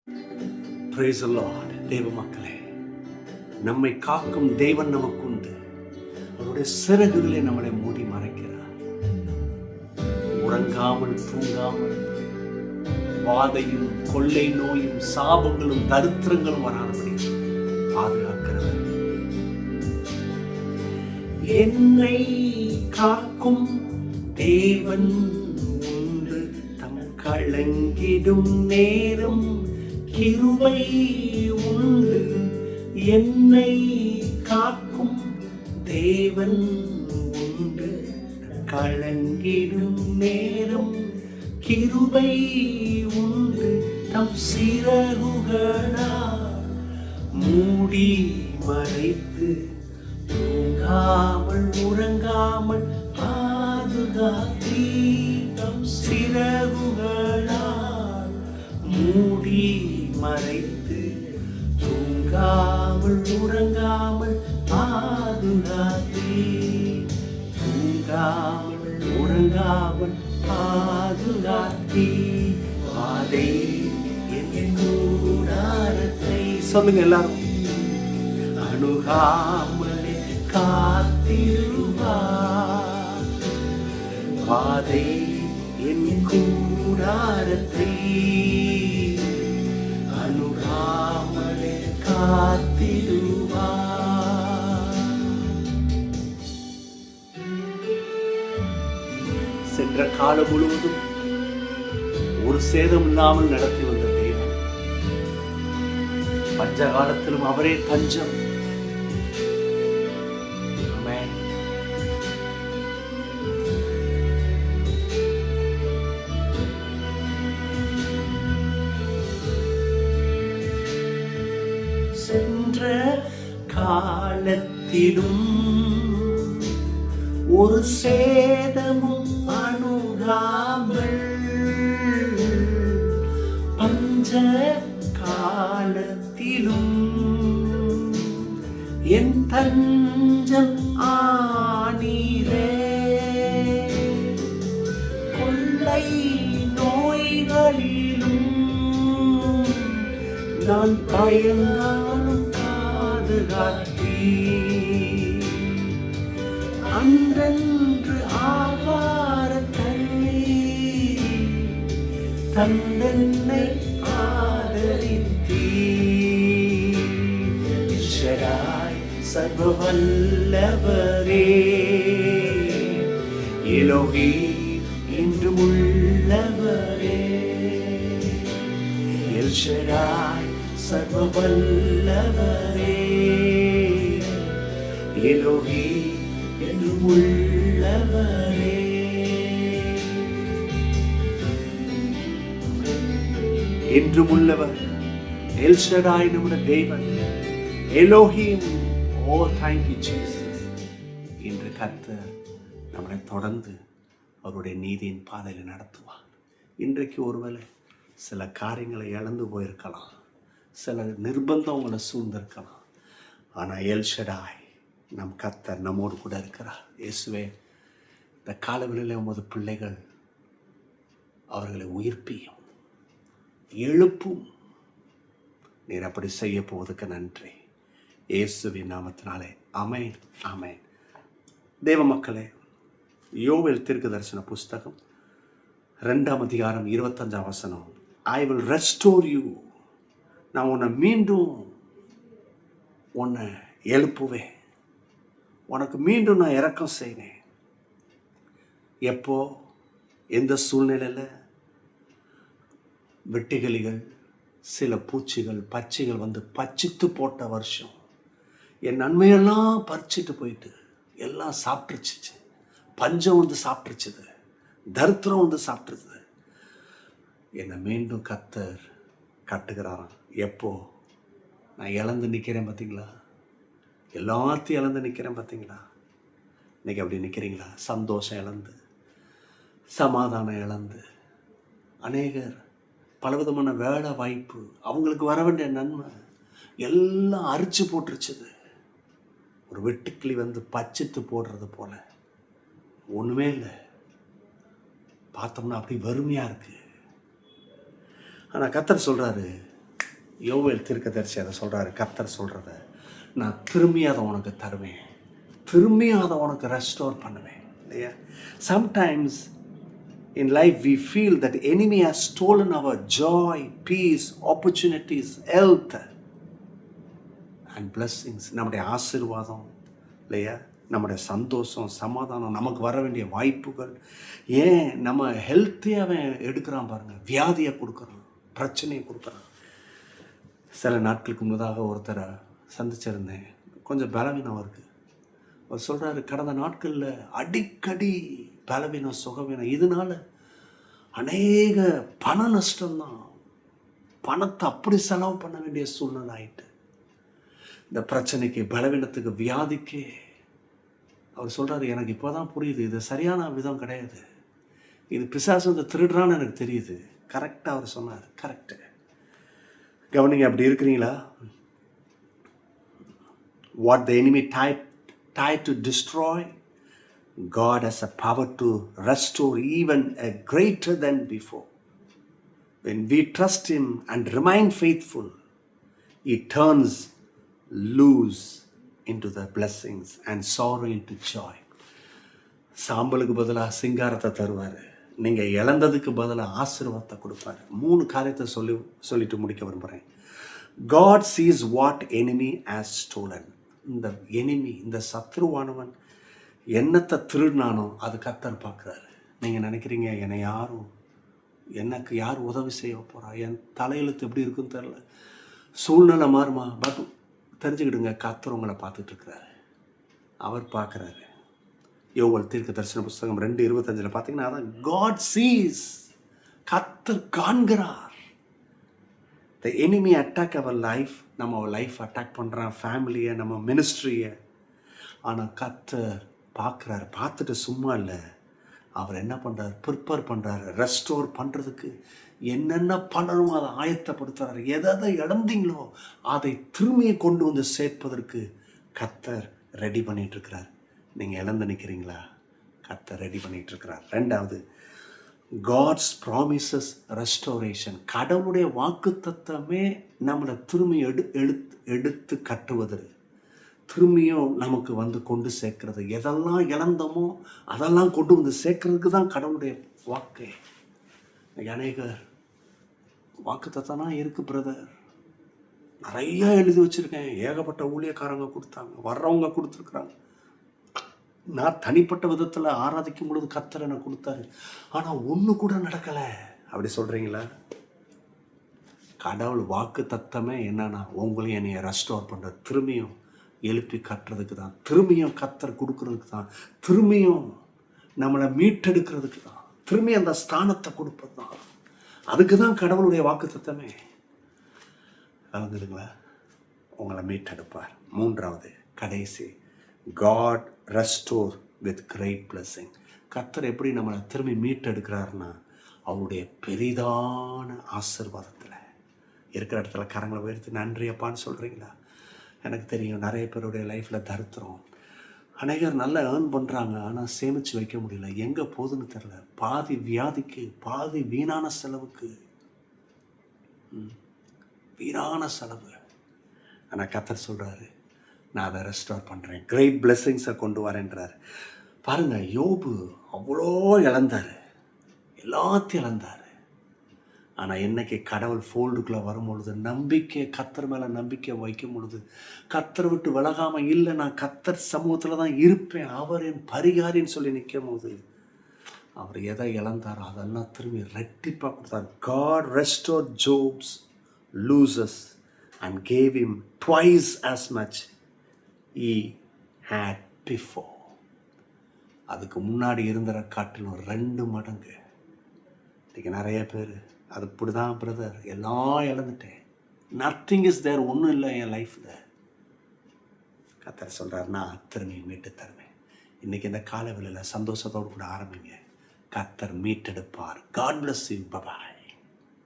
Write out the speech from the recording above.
Praise the Lord. தேவ மக்களே, நம்மை காக்கும் தேவன் நமக்குண்டு. அவருடைய சிறகுகளை நம்மளை மூடி மறைக்கிறார். உறங்காமல் தூங்காமல் வாதையும் கொள்ளை நோயும் சாபங்களும் தரித்திரங்களும் வராதபடி பாதுகாக்கிறவர். என்னை காக்கும் தேவன் உண்டு, தம் கலங்கிடும் நேரம் கிருபை உண்டு. என்னை காக்கும் தேவன் உண்டு, கலங்கிடும் நேரம் கிருபை உண்டு. தம் சிறகுகளால் மூடி மறைத்து தூங்காமல் உறங்காமல் பாதுகாத்தீ. தம் சிறகுகளால் மூடி மறைத்து தூங்காமல் உறங்காமல் பாதுகாத்தீ. தூங்காமல் உறங்காமல் பாதுகாத்தீ. வாதை என் கூடாரத்தை சொல்லுங்க எல்லாரும். அணுகாமலே காத்திருவார். வாதை என் கூடாரத்தை அணுகாமலே காத்திடுவார். சென்ற காலம் முழுவதும் ஒரு சேதம் இல்லாமல் நடத்தி வந்த தேவன், பஞ்ச காலத்திலும் அவரே தஞ்சம். சென்ற காலத்திலும் ஒரு சேதமும் அணுகாமல், பஞ்ச காலத்திலும் என் தஞ்சம் ஆனீரே. கொள்ளை நோய்களிலும் நான் பயந்தாலும் பாதுகாத்தீ. அன்றன்று ஆகாரத்தை தந்தென்னை ஆதரித்தீ. ஷடாய் சர்வ வல்லவரே, எலோஹி என்றும் உள்ளவரே. எல் ஷடாய் சர்வ வல்லவரே, எலோஹி என்றும் உள்ளவரே. என்றும் உள்ளவர் எல் ஷடாய் நம்முடைய தேவன், Elohim. O thank you Jesus. இன்று கர்த்தர் நம்மளை தொடர்ந்து அவருடைய நீதியின் பாதையில் நடத்துவார். இன்றைக்கு ஒருவேளை சில காரியங்களை இழந்து போயிருக்கலாம், சில நிர்பந்தம் உங்களை சூழ்ந்திருக்கலாம். ஆனால் எல் ஷடாய் நம் கர்த்தர் நம்மோடு கூட இருக்கிறார். இயேசுவே, இந்த காலவெளியில் உமது பிள்ளைகள் அவர்களை உயிர்ப்பியும் எழுப்பும். நீர் அப்படி செய்ய போவதுக்கு நன்றி. இயேசுவின் நாமத்தினாலே ஆமென், ஆமென். தேவ மக்களே, யோவேல் தீர்க்கதரிசன புஸ்தகம் 2ஆம் அதிகாரம் 25ஆம் வசனம். I will restore you. நான் உன்னை மீண்டும் உன்னை எழுப்புவேன், உனக்கு மீண்டும் நான் இரக்கம் செய்வேன். எப்போ, எந்த சூழ்நிலையில்? வெட்டுக்கிளிகள், சில பூச்சிகள், பச்சைகள் வந்து பச்சித்து போட்ட வருஷம். என் நன்மையெல்லாம் பறிச்சிட்டு போயிட்டு எல்லாம் சாப்பிட்டுருச்சு. பஞ்சம் வந்து சாப்பிட்டுருச்சுது, தரித்திரம் வந்து சாப்பிட்டுருது. என்னை மீண்டும் கர்த்தர் கட்டுகிறாராம். எப்போ? நான் இழந்து நிற்கிறேன் பார்த்தீங்களா? எல்லாத்தையும் இழந்து நிற்கிறேன் பார்த்தீங்களா? இன்னைக்கு அப்படி நிற்கிறீங்களா? சந்தோஷம் இழந்து, சமாதானம் இழந்து, அநேகர் பலவிதமான வேலை வாய்ப்பு, அவங்களுக்கு வர வேண்டிய நன்மை எல்லாம் அரிச்சு போட்டுருச்சுது. ஒரு வெட்டுக்கிளி வந்து பச்சித்து போடுறது போல ஒன்றுமே இல்லை. பார்த்தோம்னா அப்படி வறுமையாக இருக்குது. ஆனால் கர்த்தர் சொல்கிறாரு, யோவேல் தீர்க்கதரிசி அதை சொல்கிறாரு, கர்த்தர் சொல்கிறத, நான் திரும்பி அதை உனக்கு தருவேன், திரும்பி அதை உனக்கு ரெஸ்டோர் பண்ணுவேன் இல்லையா. Sometimes in life we feel that the enemy has stolen our joy, peace, opportunities, health and blessings. நம்முடைய ஆசீர்வாதம் இல்லையா, நம்முடைய சந்தோஷம், சமாதானம், நமக்கு வர வேண்டிய வாய்ப்புகள், ஏன் நம்ம ஹெல்த்தையே அவன் எடுக்கிறான் பாருங்கள், வியாதியை கொடுக்குறான், பிரச்சனையை கொடுக்குறான். சில நாட்களுக்கு முன்னதாக ஒருத்தரை சந்திச்சிருந்தேன், கொஞ்சம் பலவீனம் இருக்குது. அவர் சொல்கிறாரு, கடந்த நாட்களில் அடிக்கடி பலவீனம், சுகவீனம், இதனால அநேக பண நஷ்டம்தான், பணத்தை அப்படி செலவு பண்ண வேண்டிய சூழ்நிலை ஆயிட்டு. இந்த பிரச்சனைக்கு, பலவீனத்துக்கு, வியாதிக்கு அவர் சொல்கிறாரு, எனக்கு இப்போ தான் புரியுது, இது சரியான விதம் கிடையாது, இது பிசாசு வந்து திருடுறான்னு எனக்கு தெரியுது. கரெக்டாக அவர் சொன்னார், கரெக்டு. கவனிங்க, அப்படி இருக்கிறீங்களா? What the enemy tried to destroy, God has a power to restore even a greater than before. When we trust Him and remain faithful, He turns loose into the blessings and sorrow into joy. சாம்பலுக்கு பதிலாக சிங்காரத்தை தருவார், நீங்கள் இழந்ததுக்கு பதிலாக ஆசீர்வாதத்தை கொடுப்பார். 3 காரியத்தை சொல்லிட்டு முடிக்க விரும்புகிறேன். God sees what enemy has stolen. இந்த எனிமி, இந்த சத்ருவானவன் என்னத்தை திருடினானோ அது கர்த்தர் பார்க்குறாரு. நீங்கள் நினைக்கிறீங்க, எனக்கு யார் உதவி செய்ய போகிறா, என் தலையெழுத்து எப்படி இருக்குன்னு தெரில, சூழ்நிலை மாறுமா, பட் தெரிஞ்சுக்கிடுங்க, கர்த்தர் உங்களை பார்த்துட்ருக்கிறாரு, அவர் பார்க்குறாரு. யோவேல் தீர்க்க தரிசன புஸ்தகம் 2:25 பார்த்தீங்கன்னா அதான், God sees, கர்த்தர் காண்கிறார். The enemy attack our life, நம்ம லைஃப் அட்டாக் பண்ணுறான், ஃபேமிலியை, நம்ம மினிஸ்ட்ரியை. ஆனால் கர்த்தர் பார்க்குறாரு, பார்த்துட்டு சும்மா இல்லை, அவர் என்ன பண்ணுறாரு, ப்ரிப்பேர் பண்ணுறாரு, ரெஸ்டோர் பண்ணுறதுக்கு என்னென்ன பண்ணணுமோ அதை ஆயத்தப்படுத்துகிறாரு. எதை இழந்தீங்களோ அதை திரும்பியை கொண்டு வந்து சேர்ப்பதற்கு கர்த்தர் ரெடி பண்ணிகிட்ருக்கிறார். நீங்கள் இழந்து நிற்கிறீங்களா? கர்த்தர் ரெடி பண்ணிகிட்ருக்கிறார். 2வது, God's promises restoration. கடவுளுடைய வாக்குத்தத்தமே நம்மளை திரும்பி எடுத்து கட்டுவது, திரும்பியும் நமக்கு வந்து கொண்டு சேர்க்கிறது. எதெல்லாம் இழந்தோமோ அதெல்லாம் கொண்டு வந்து சேர்க்கறதுக்கு தான் கடவுளுடைய வாக்கு. அநேகர் வாக்குத்தத்தனா இருக்குது பிரதர், நிறைய எழுதி வச்சுருக்கேன், ஏகப்பட்ட ஊழியக்காரங்க கொடுத்தாங்க, வர்றவங்க கொடுத்துருக்குறாங்க, நான் தனிப்பட்ட விதத்தில் ஆராதிக்கும் பொழுது கர்த்தர் எனக்கு கொடுத்தாரு, ஆனால் ஒன்று கூட நடக்கலை. அப்படி சொல்கிறீங்களா? கடவுள் வாக்கு தத்தமே என்னன்னா, உங்களையும் என்னைய ரெஸ்டோர் பண்ணுற, திரும்பியும் எழுப்பி கட்டுறதுக்கு தான், திரும்பியும் கர்த்தர் கொடுக்கறதுக்கு தான், திரும்பியும் நம்மளை மீட்டெடுக்கிறதுக்கு தான், திரும்பி அந்த ஸ்தானத்தை கொடுப்பது தான். அதுக்கு தான் கடவுளுடைய வாக்கு தத்தமே. கலந்துடுங்களா? உங்களை மீட்டெடுப்பார். 3வது, கடைசி, God restore with great blessing. கர்த்தர் எப்படி நம்மளை திரும்பி மீட்டெடுக்கிறாருன்னா, அவருடைய பெரிதான ஆசீர்வாதத்தில். இருக்கிற இடத்துல கரங்களை உயர்த்தி நன்றி அப்பான்னு சொல்கிறீங்களா? எனக்கு தெரியும், நிறைய பேருடைய லைஃப்பில் தருத்திரம். அநேகர் நல்லா ஏர்ன் பண்ணுறாங்க, ஆனால் சேமித்து வைக்க முடியல, எங்கே போகுதுன்னு தெரில. பாதி வியாதிக்கு, பாதி வீணான செலவுக்கு, வீணான செலவு. ஆனால் கர்த்தர் சொல்கிறாரு, நான் அதை ரெஸ்டோர் பண்ணுறேன், கிரேட் பிளெஸ்ஸிங்ஸை கொண்டு வரேன்றார். பாருங்கள், யோபு அவ்வளோ இழந்தார், எல்லாத்தையும் இழந்தார். ஆனால் என்னைக்கு கடவுள் ஃபோல்டுக்குள்ளே வரும்பொழுது, நம்பிக்கை, கர்த்தர் மேலே நம்பிக்கை வைக்கும் பொழுது, கர்த்தரை விட்டு விலகாமல், இல்லை நான் கர்த்தர் சமூகத்தில் தான் இருப்பேன், அவர் என் பரிகாரின்னு சொல்லி நிற்கும் போது, அவர் எதை இழந்தாரோ அதெல்லாம் திரும்பி ரெட்டிப்பாக கொடுத்தார். God restored Job's losses and gave him twice as much he had before. அதுக்கு முன்னாடி இருந்ததை காட்டிலும் 2 மடங்கு. இன்றைக்கி நிறைய பேர் அது இப்படி தான் பிரதர், எல்லாம் இழந்துட்டேன், நத்திங் இஸ் தேர், ஒன்றும் இல்லை என் லைஃப்பில். கர்த்தர் சொல்கிறார், நான் திரும்பி மீட்டு தருவேன். இன்றைக்கி இந்த காலை வேளையில் சந்தோஷத்தோடு கூட ஆரம்பிங்க. கர்த்தர் மீட்டெடுப்பார். God bless you. Bye bye.